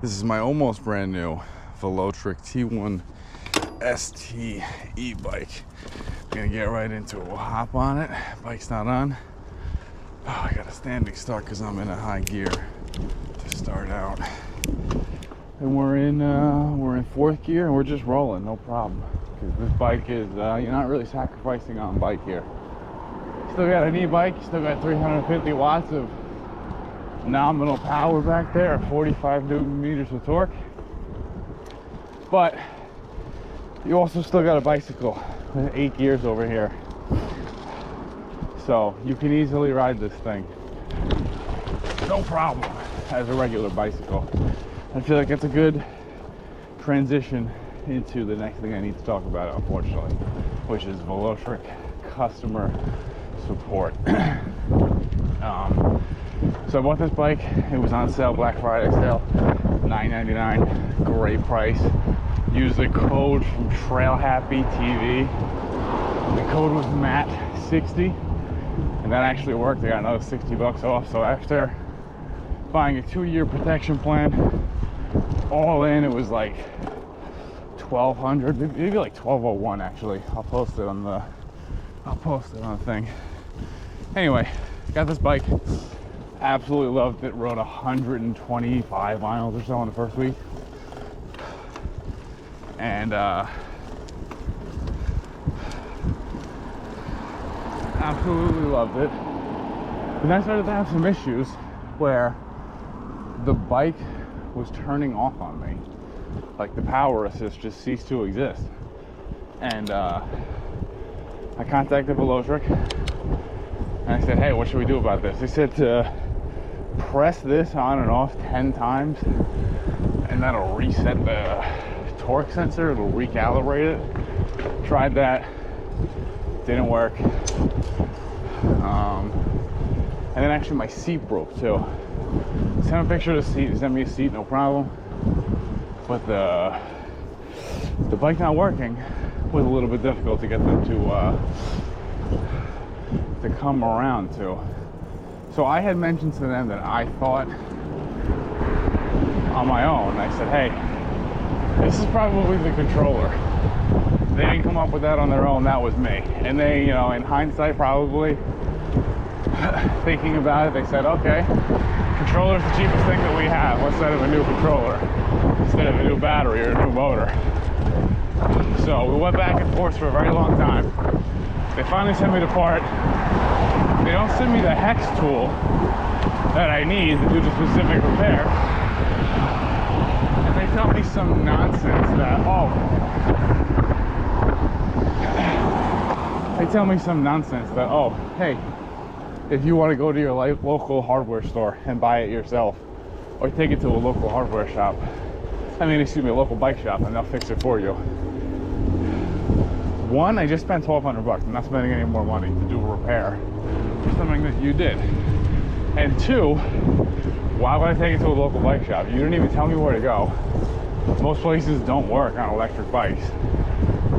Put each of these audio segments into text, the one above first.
This is my almost brand new Velotric T1 ST E-Bike. I'm gonna get right into it. We'll hop on it. Bike's not on. Oh, I got a standing start because I'm in a high gear to start out. And we're in fourth gear and we're just rolling, no problem. Because this bike is you're not really sacrificing on bike here. Still got an e-bike, still got 350 watts of nominal power back there, 45 newton meters of torque, but you also still got a bicycle with 8 gears over here, so you can easily ride this thing no problem as a regular bicycle. I feel like it's a good transition into the next thing I need to talk about, unfortunately, which is Velotric customer support. So I bought this bike. It was on sale, Black Friday sale, $9.99, great price. Used the code from Trail Happy TV. The code was MAT60, and that actually worked. I got another 60 bucks off. So after buying a 2-year protection plan, all in, it was like $1,200, maybe like $1,201 actually. I'll post it on the thing. Anyway, got this bike. Absolutely loved it. Rode 125 miles or so in the first week, and absolutely loved it. But then I started to have some issues where the bike was turning off on me, like the power assist just ceased to exist. And I contacted Velotric and I said, hey, what should we do about this? They said to press this on and off 10 times and that'll reset the torque sensor, it'll recalibrate it. Tried that, didn't work. And then actually my seat broke too. Sent a picture of the seat, sent me a seat, no problem. But the bike not working was a little bit difficult to get them to come around to. So I had mentioned to them that I thought on my own, I said, hey, this is probably the controller. They didn't come up with that on their own, that was me. And they, you know, in hindsight, probably thinking about it, they said, okay, controller's the cheapest thing that we have. Let's set up a new controller instead of a new battery or a new motor. So we went back and forth for a very long time. They finally sent me the part. They don't send me the hex tool that I need to do the specific repair. And they tell me some nonsense that, hey, if you want to go to your local hardware store and buy it yourself, or take it to a local hardware shop, a local bike shop, and they'll fix it for you. One, I just spent $1,200. I'm not spending any more money to do a repair for something that you did. And two, why would I take it to a local bike shop? You didn't even tell me where to go. Most places don't work on electric bikes.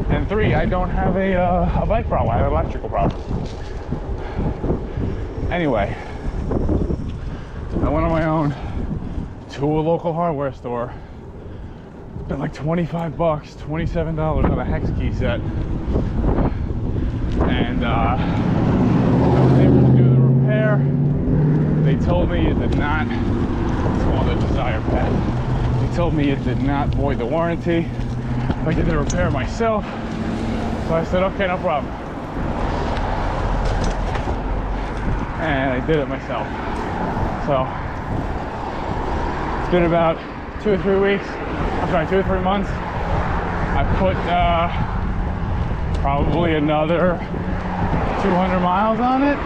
And three, I don't have a bike problem. I have an electrical problem. Anyway, I went on my own to a local hardware store. Spent like 25 bucks, $27 on a hex key set. And I was able to do the repair. They told me it did not, it's called a desire pad. They told me it did not void the warranty. I did the repair myself. So I said, okay, no problem. And I did it myself. So it's been about 2 or 3 weeks. 2 or 3 months. I put probably another 200 miles on it.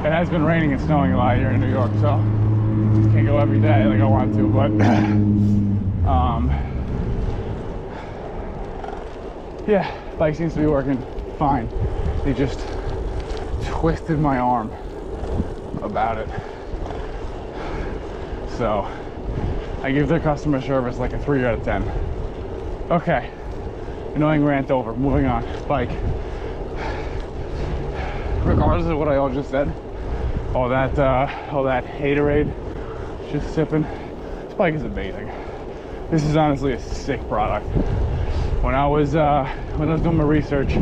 It has been raining and snowing a lot here in New York, so can't go every day like I want to, but yeah, bike seems to be working fine. They just twisted my arm about it. So I give their customer service like a 3 out of 10. Okay, annoying rant over, moving on. Bike. Regardless of what I all just said, all that haterade, just sipping. bike is amazing. This is honestly a sick product. When I was doing my research,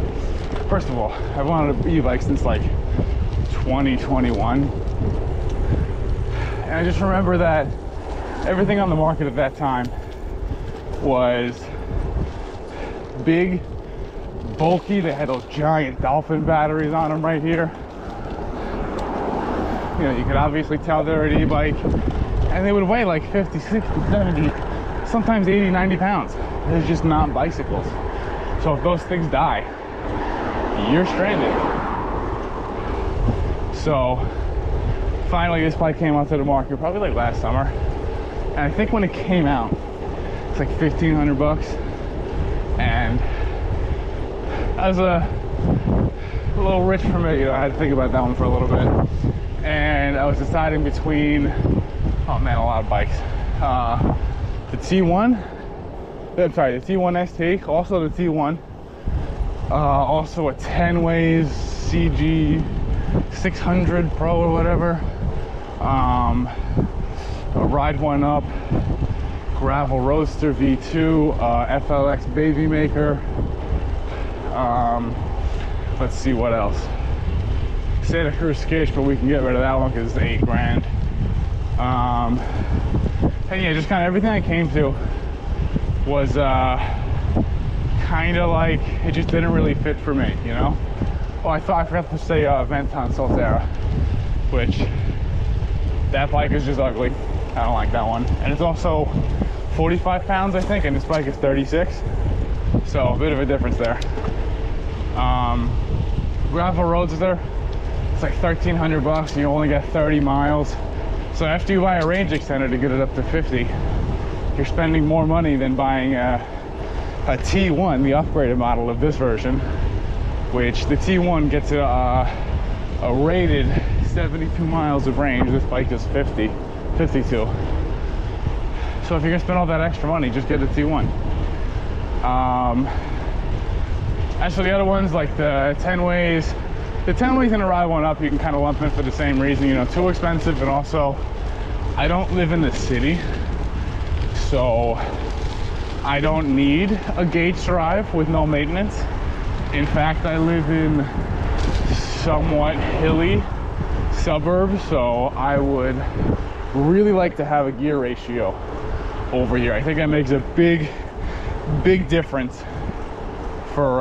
first of all, I've wanted an e-bike since like 2021. And I just remember that everything on the market at that time was big, bulky. They had those giant Dolphin batteries on them right here. You know, you could obviously tell they're an e-bike, and they would weigh like 50, 60, 70, sometimes 80, 90 pounds. They're just not bicycles. So if those things die, you're stranded. So finally this bike came onto the market probably like last summer. And I think when it came out, it's like 1,500 bucks. And I was a little rich for me, you know, I had to think about that one for a little bit. And I was deciding between, oh man, a lot of bikes. The T1, I'm sorry, the T1 ST, also the T1. Also a 10 ways CG 600 Pro or whatever. A Ride One Up, Gravel Roadster V2, FLX Baby Maker. Let's see what else. Santa Cruz Skitch, but we can get rid of that one because it's $8 grand. And yeah, just kind of everything I came to was kind of like, it just didn't really fit for me, you know? Oh, I forgot to say Venton Solterra, which that bike is just ugly. I don't like that one. And it's also 45 pounds, I think, and this bike is 36. So a bit of a difference there. Gravel Roadster, it's like 1,300 bucks and you only get 30 miles. So after you buy a range extender to get it up to 50, you're spending more money than buying a T1, the upgraded model of this version, which the T1 gets a rated 72 miles of range. This bike is 52. So if you're gonna spend all that extra money, just get the T1. As for the other ones, like the 10 ways and the Ride One Up, you can kind of lump in for the same reason, you know, too expensive, and also I don't live in the city, so I don't need a gauge drive with no maintenance. In fact, I live in somewhat hilly suburbs, so I would really like to have a gear ratio over here. I think that makes a big difference for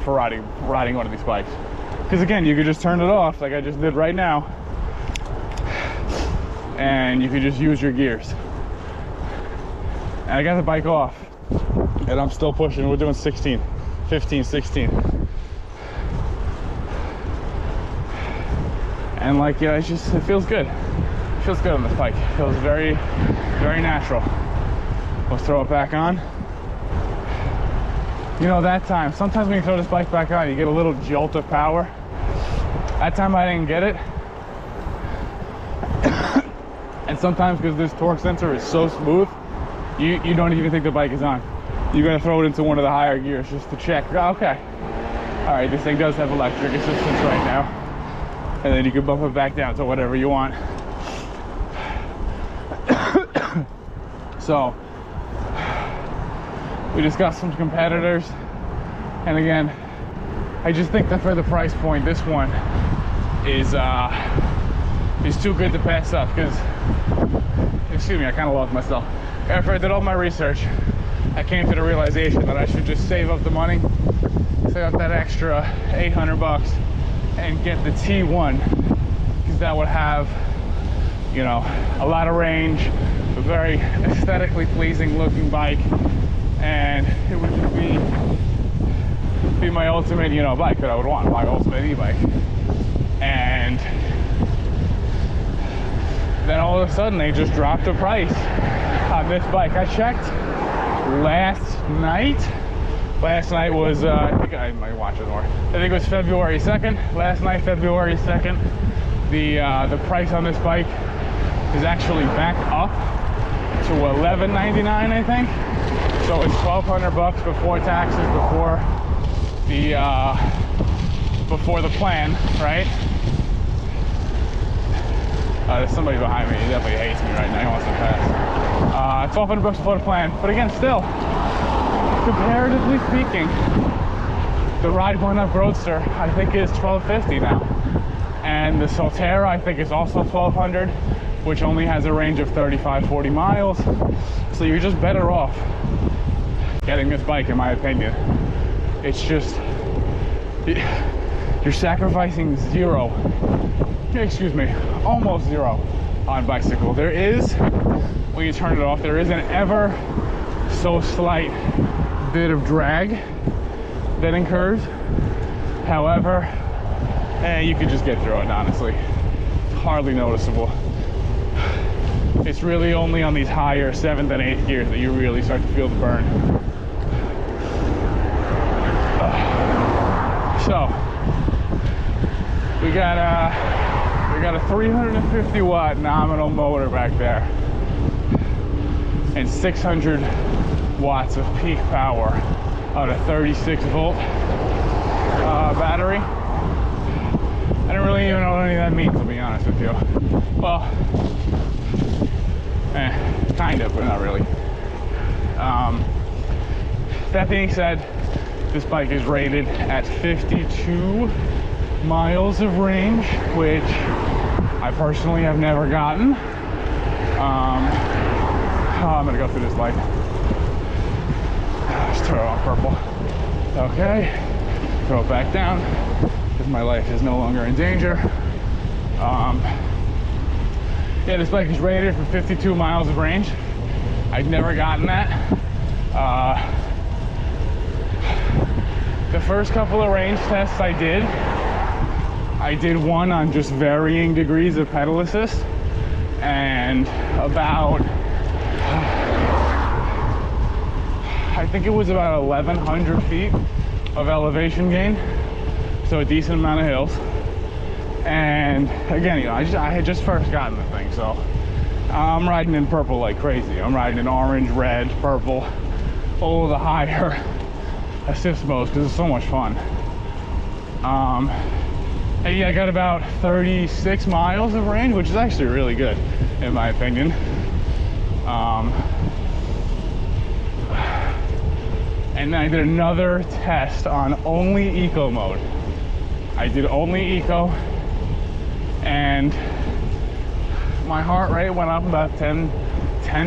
riding one of these bikes. Because again, you could just turn it off like I just did right now, and you could just use your gears. And I got the bike off, and I'm still pushing. We're doing 16, 15, 16. And like, yeah, it feels good. It feels good on this bike. It feels very, very natural. Let's throw it back on. You know, that time, sometimes when you throw this bike back on, you get a little jolt of power. That time I didn't get it. And sometimes, because this torque sensor is so smooth, you don't even think the bike is on. You gotta throw it into one of the higher gears just to check. Oh, okay. All right, this thing does have electric assistance right now. And then you can bump it back down to whatever you want. So, we discussed some competitors, and again, I just think that for the price point, this one is too good to pass up. Because, excuse me, I kind of lost myself. After I did all my research, I came to the realization that I should just save up the money, save up that extra 800 bucks, and get the T1, because that would have, you know, a lot of range, a very aesthetically pleasing looking bike, and it would just be my ultimate, you know, bike that I would want, my ultimate e-bike. And then all of a sudden they just dropped the price on this bike. I checked last night. Last night was, I think my watch is more. I think it was February 2nd. Last night, February 2nd, the price on this bike is actually back up to $11.99, I think. So it's 1,200 bucks before taxes, before the plan, right? There's somebody behind me. He definitely hates me right now. He wants to pass. $1,200 before the plan. But again, still, comparatively speaking, the Ride 1-Up Roadster I think is $1,250 now, and the Solterra I think is also $1,200, which only has a range of 35-40 miles. So you're just better off getting this bike, in my opinion. It's just, you're sacrificing almost zero on bicycle. There is, when you turn it off, there is an ever so slight bit of drag that incurs. However, you could just get through it, honestly. It's hardly noticeable. It's really only on these higher 7th and 8th gears that you really start to feel the burn. So we got a 350 watt nominal motor back there and 600 watts of peak power on a 36 volt battery. I don't really even know what any of that means, to be honest with you. Well, kind of, but not really. That being said, this bike is rated at 52 miles of range, which I personally have never gotten. I'm gonna go through this light. Just throw it on purple. Okay, throw it back down because my life is no longer in danger. Yeah, this bike is rated for 52 miles of range. I'd never gotten that. The first couple of range tests I did one on just varying degrees of pedal assist, and about, I think it was about 1,100 feet of elevation gain, so a decent amount of hills. And again, you know, I had just first gotten the thing, so I'm riding in purple like crazy. I'm riding in orange, red, purple, all of the higher assist modes because it's so much fun. And yeah, I got about 36 miles of range, which is actually really good in my opinion. And then I did another test on only eco mode. I did only eco, and my heart rate went up about 10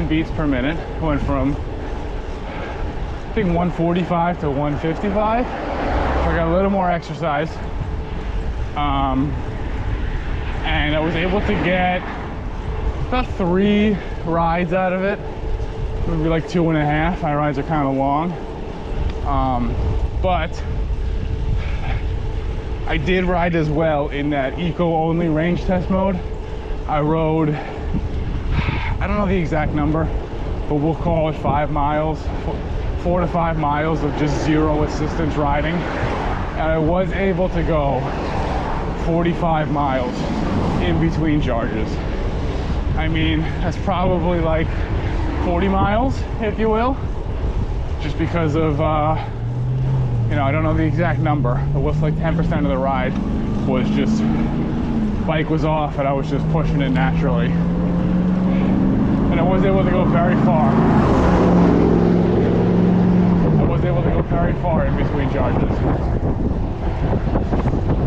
beats per minute. Went from, I think, 145 to 155. So I got a little more exercise. And I was able to get about 3 rides out of it. Maybe like 2.5. My rides are kind of long. But I did ride as well in that eco-only range test mode. I rode, I don't know the exact number, but we'll call it 5 miles, 4 to 5 miles of just zero assistance riding. And I was able to go 45 miles in between charges. I mean, that's probably like 40 miles, if you will, just because of, you know, I don't know the exact number, but it was like 10% of the ride was just, bike was off and I was just pushing it naturally. And I was able to go very far. I was able to go very far in between charges.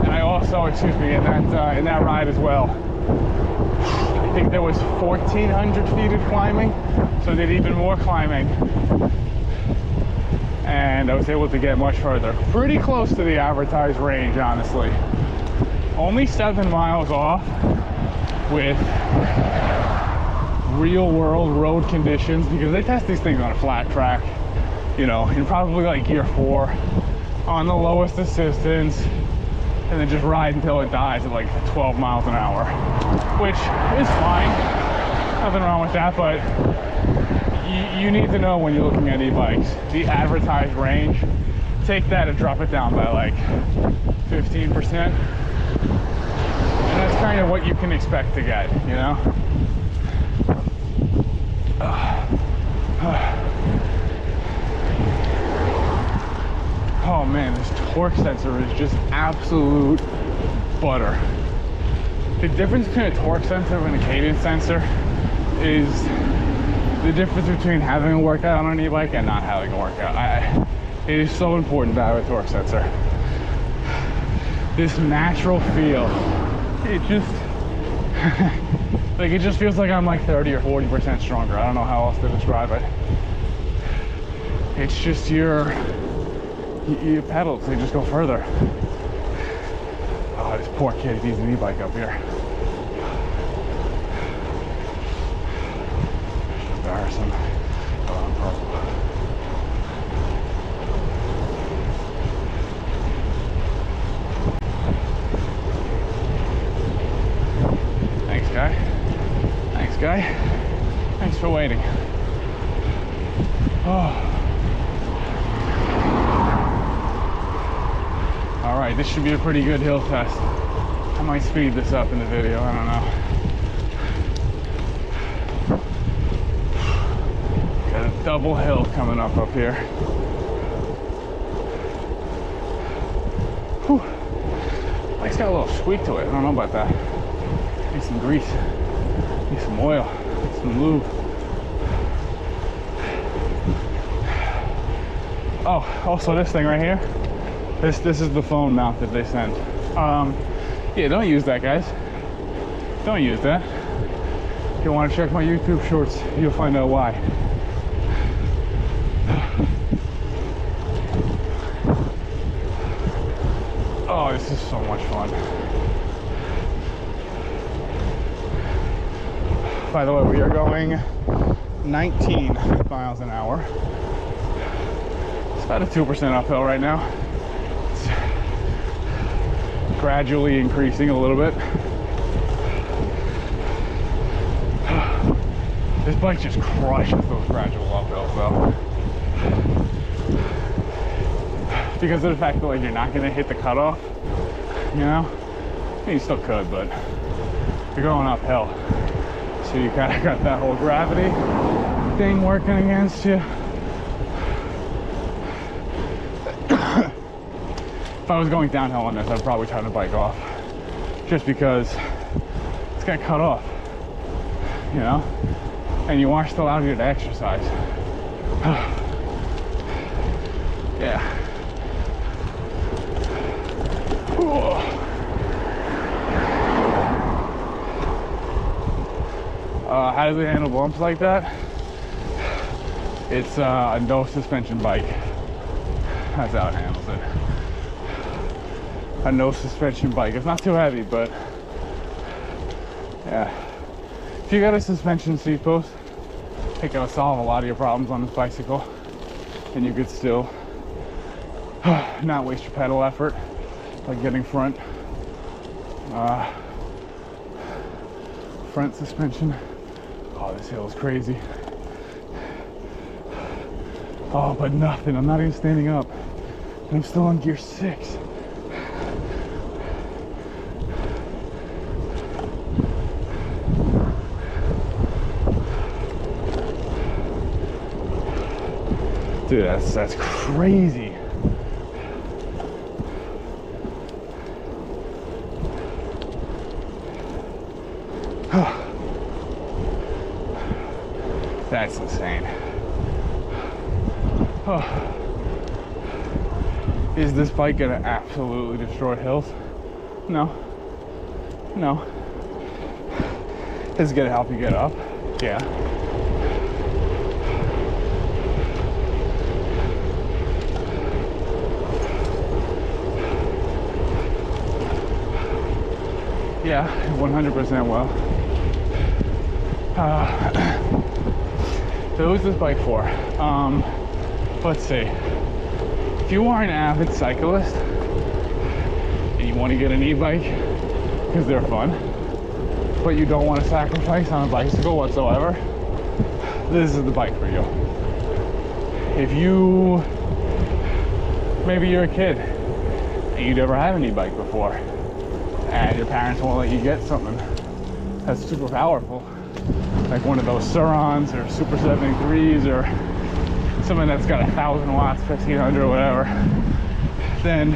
And I also, excuse me, in that ride as well, I think there was 1,400 feet of climbing, so I did even more climbing. And I was able to get much further. Pretty close to the advertised range, honestly. Only 7 miles off with real world road conditions, because they test these things on a flat track, you know, in probably like gear 4 on the lowest assistance, and then just ride until it dies at like 12 miles an hour, which is fine. Nothing wrong with that, but you need to know when you're looking at e-bikes, the advertised range, take that and drop it down by like 15%. And that's kind of what you can expect to get, you know? Oh man, this torque sensor is just absolute butter. The difference between a torque sensor and a cadence sensor is the difference between having a workout on an e-bike and not having a workout. It is so important to have a torque sensor. This natural feel, it just like it just feels like I'm like 30 or 40% stronger. I don't know how else to describe it. It's just your pedals, they just go further. Oh, this poor kid needs an e-bike up here. Embarrassing. Oh, I'm purple. Thanks, guy. Thanks, guy. Thanks for waiting. Oh. All right, this should be a pretty good hill test. I might speed this up in the video, I don't know. Got a double hill coming up here. Whew. Bike's got a little squeak to it, I don't know about that. Need some grease, need some oil, need some lube. Oh, also this thing right here. This is the phone mount that they sent. Yeah, don't use that, guys. Don't use that. If you want to check my YouTube shorts, you'll find out why. Oh, this is so much fun. By the way, we are going 19 miles an hour. It's about a 2% uphill right now. Gradually increasing a little bit. This bike just crushes those gradual uphills though. Because of the fact that like you're not gonna hit the cutoff, you know? I mean, you still could, but you're going uphill. So you kind of got that whole gravity thing working against you. If I was going downhill on this, I'd probably turn the bike off. Just because it's gonna cut off, you know? And you are still out here to exercise. Yeah. How does it handle bumps like that? It's a no suspension bike. That's how it handles it. A no suspension bike. It's not too heavy, but yeah. If you got a suspension seat post, it's gonna solve a lot of your problems on this bicycle, and you could still not waste your pedal effort, like getting front suspension. Oh, this hill is crazy. Oh, but nothing. I'm not even standing up. I'm still on gear 6. Dude, that's crazy. That's insane. Is this bike gonna absolutely destroy hills? No. No. Is it gonna help you get up? Yeah. Yeah, 100% will. So who's this bike for? Let's see. If you are an avid cyclist and you want to get an e-bike because they're fun, but you don't want to sacrifice on a bicycle whatsoever, this is the bike for you. If you, maybe you're a kid and you never had an e-bike before, and your parents won't let you get something that's super powerful, like one of those Surons or Super 73s or something that's got 1,000 watts, 1,500 or whatever, then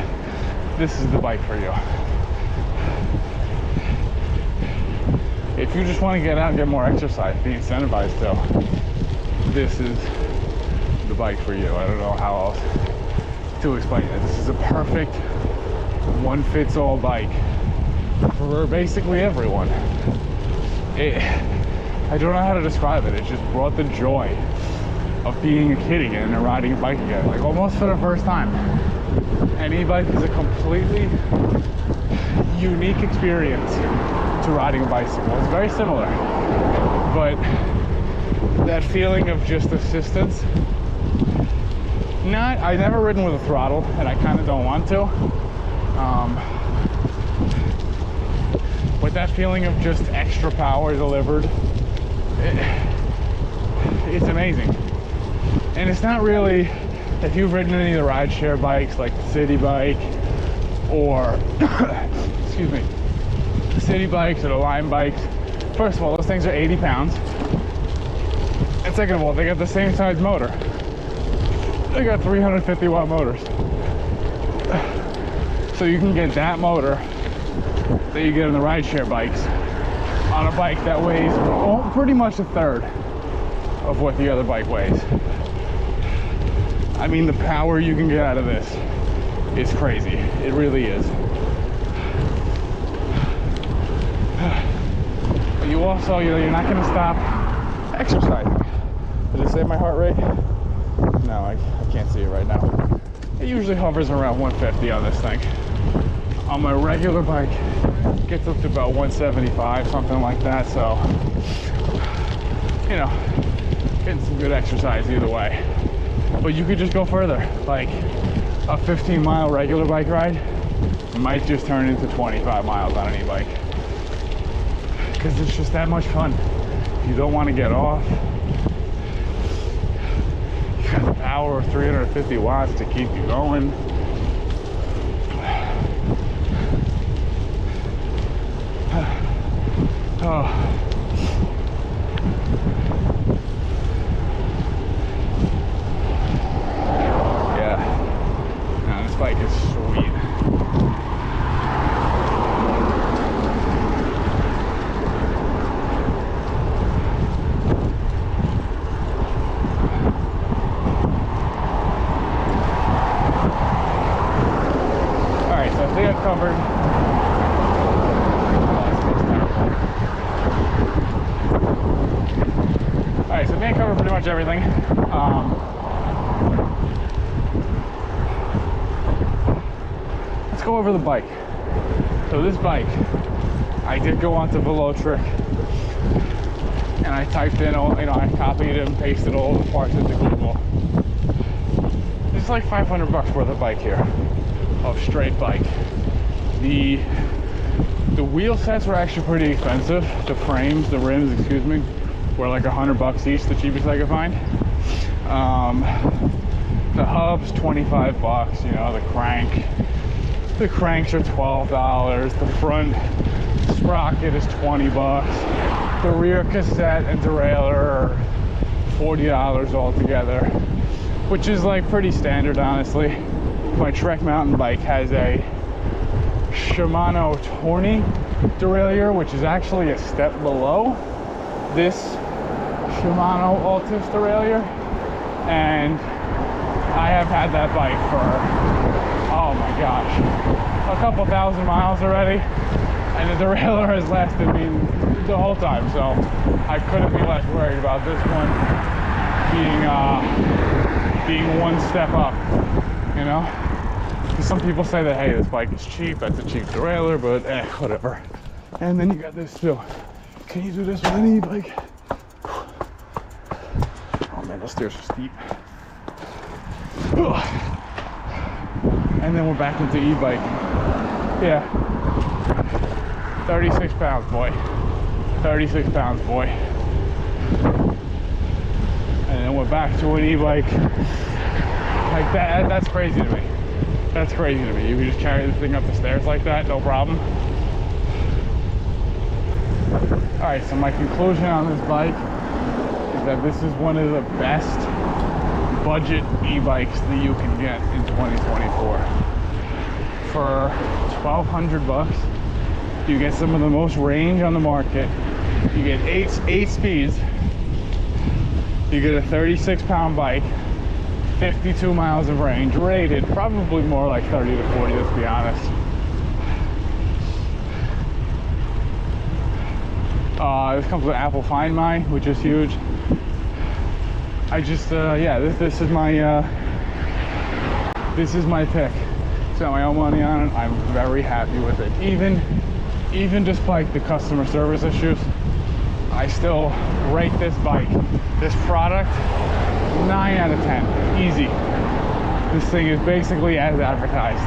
this is the bike for you. If you just want to get out and get more exercise, be incentivized to, this is the bike for you. I don't know how else to explain it. This is a perfect one-fits-all bike for basically everyone. I don't know how to describe it. It just brought the joy of being a kid again and riding a bike again, like almost for the first time. An e-bike is a completely unique experience to riding a bicycle. It's very similar, but that feeling of just assistance. I've never ridden with a throttle, and I kind of don't want to. But that feeling of just extra power delivered, it's amazing. And it's not really, if you've ridden any of the rideshare bikes like the city bike or excuse me, the city bikes or the Lime bikes, first of all, those things are 80 pounds. And second of all, they got the same size motor. They got 350 watt motors. So you can get that motor that you get in the rideshare bikes on a bike that weighs pretty much a third of what the other bike weighs. I mean, the power you can get out of this is crazy. It really is. But you also, you're not gonna stop exercising. Did it say my heart rate? No, I can't see it right now. It usually hovers around 150 on this thing. On my regular bike, it gets up to about 175, something like that. So, you know, getting some good exercise either way. But you could just go further. Like a 15-mile regular bike ride might just turn into 25 miles on an e-bike. Because it's just that much fun. You don't want to get off. You got the power of 350 watts to keep you going. Oh. Bike is sweet. Alright, so I think I've covered. Alright, so I think I covered pretty much everything. Let's go over the bike. So this bike, I did go onto Velotric and I typed in all, I copied and pasted all the parts into Google. It's like 500 bucks worth of bike here, of straight bike. The wheel sets were actually pretty expensive. The frames, the rims, excuse me, were like 100 bucks each, the cheapest I could find. The hubs, 25 bucks, the crank. The cranks are $12. The front sprocket is 20 bucks. The rear cassette and derailleur are $40 altogether, which is like pretty standard, honestly. My Trek mountain bike has a Shimano Tourney derailleur, which is actually a step below this Shimano Altus derailleur, and I have had that bike for, oh my gosh, a couple thousand miles already, and the derailleur has lasted me the whole time, so I couldn't be less worried about this one being one step up, Because some people say that, hey, this bike is cheap, that's a cheap derailleur, but whatever. And then you got this too. Can you do this with an e-bike? Oh man, those stairs are steep. And then we're back into e-bike. Yeah. 36 pounds, boy. 36 pounds, boy. And then we're back to an e-bike. Like that's crazy to me. That's crazy to me. You can just carry this thing up the stairs like that, no problem. Alright, so my conclusion on this bike is that this is one of the best budget e-bikes that you can get in 2024. For 1,200 bucks, you get some of the most range on the market. You get eight speeds, You get a 36-pound bike, 52 miles of range, rated probably more like 30 to 40, let's be honest. This comes with Apple Find My, which is huge. I just, yeah, this is my pick. Spent my own money on it. I'm very happy with it. Even despite the customer service issues, I still rate this bike, this product, 9 out of 10, easy. This thing is basically as advertised.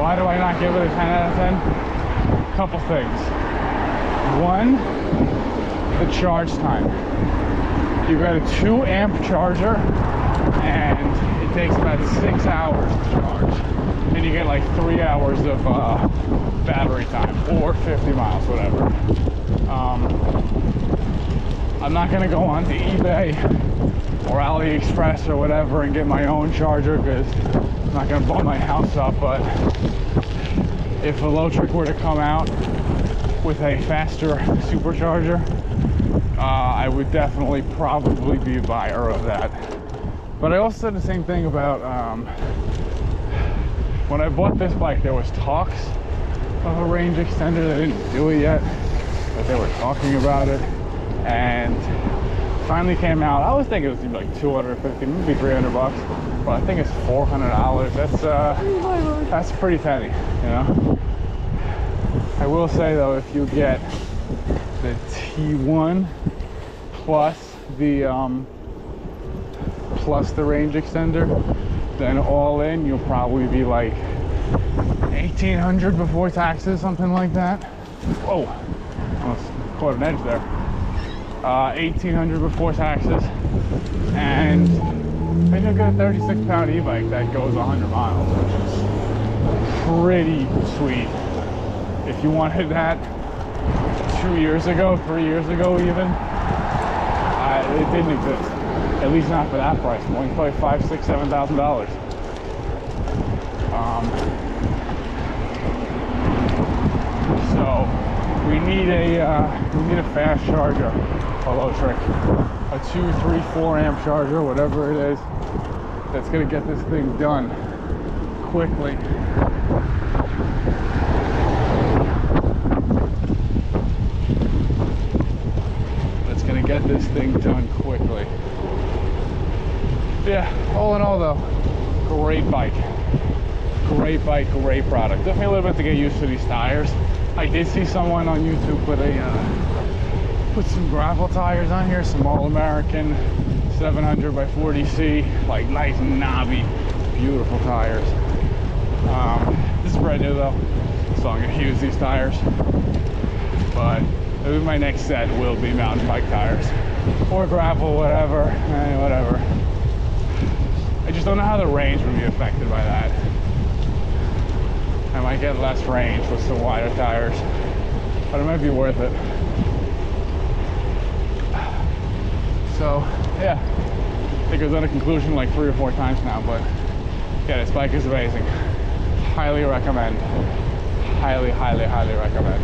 Why do I not give it a 10 out of 10? Couple things. One, the charge time. You've got a 2-amp charger, and it takes about 6 hours to charge. And you get like 3 hours of battery time, or 50 miles, whatever. I'm not gonna go onto eBay or AliExpress or whatever and get my own charger, because I'm not gonna blow my house up. But if Velotric were to come out with a faster supercharger, I would definitely probably be a buyer of that. But I also said the same thing about when I bought this bike. There was talks of a range extender. They didn't do it yet, but they were talking about it, and finally came out. I was thinking it was gonna be like 250, maybe 300 bucks, but I think it's $400. That's pretty penny, you know. I will say though, if you get the T1 plus the range extender, then all in you'll probably be like 1,800 before taxes, something like that. Whoa, almost caught an edge there. 1,800 before taxes, and then you'll get a 36-pound e-bike that goes 100 miles, which is pretty sweet. If you wanted that 2 years ago, 3 years ago even, it didn't exist. At least not for that price. More than probably $5,000, $6,000, $7,000. So we need a fast charger, Velotric, a 2, 3, 4 amp charger, whatever it is, that's gonna get this thing done quickly. Get this thing done quickly. Yeah, all in all though, great bike, great product. Took me a little bit to get used to these tires. I did see someone on YouTube put some gravel tires on here, some All-American 700 by 40C, like nice knobby, beautiful tires. This is brand new though, so I'm gonna use these tires. But maybe my next set will be mountain bike tires or gravel, whatever. I just don't know how the range would be affected by that. I might get less range with some wider tires, but it might be worth it. So yeah, I think I've done a conclusion like 3 or 4 times now, but yeah, this bike is amazing. Highly recommend. Highly recommend.